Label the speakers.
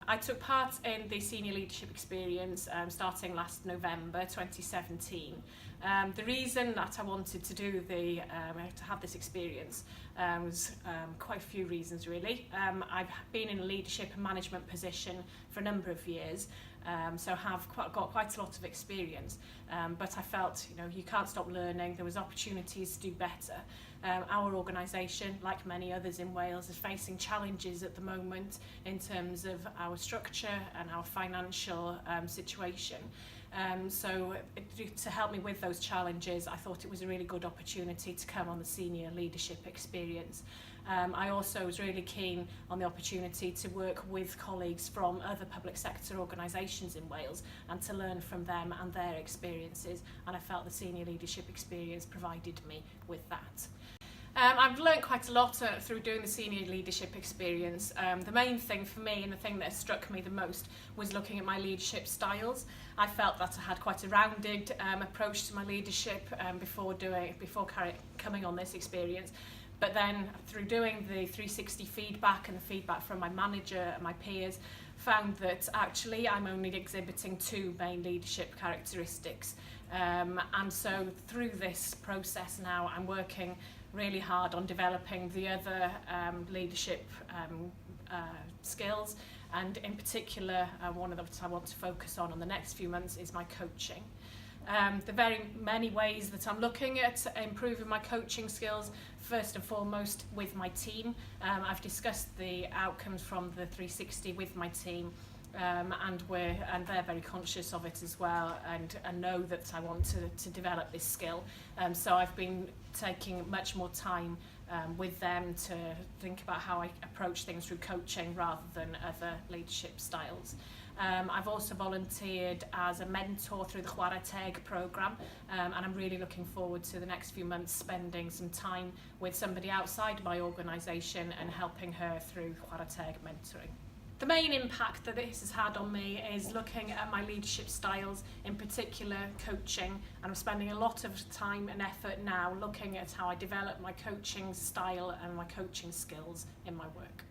Speaker 1: I took part in the senior leadership experience starting last November 2017. The reason that I wanted to do to have this experience was quite a few reasons really. I've been in a leadership and management position for a number of years, so have got quite a lot of experience, but I felt you can't stop learning. There was opportunities to do better. Our organisation, like many others in Wales, is facing challenges at the moment in terms of our structure and our financial situation. So to help me with those challenges, I thought it was a really good opportunity to come on the senior leadership experience. I also was really keen on the opportunity to work with colleagues from other public sector organisations in Wales and to learn from them and their experiences, and I felt the senior leadership experience provided me with that. I've learned quite a lot through doing the senior leadership experience. The main thing for me and the thing that struck me the most was looking at my leadership styles. I felt that I had quite a rounded approach to my leadership before coming on this experience. But then through doing the 360 feedback and the feedback from my manager and my peers, found that actually I'm only exhibiting 2 main leadership characteristics. And so through this process now, I'm working really hard on developing the other leadership skills, and in particular one of them I want to focus on the next few months is my coaching. The very many ways that I'm looking at improving my coaching skills, first and foremost with my team. I've discussed the outcomes from the 360 with my team, and they're very conscious of it as well, and know that I want to develop this skill. So I've been taking much more time with them to think about how I approach things through coaching rather than other leadership styles. I've also volunteered as a mentor through the Chwarae Teg programme, and I'm really looking forward to the next few months spending some time with somebody outside my organisation and helping her through Chwarae Teg mentoring. The main impact that this has had on me is looking at my leadership styles, in particular coaching, and I'm spending a lot of time and effort now looking at how I develop my coaching style and my coaching skills in my work.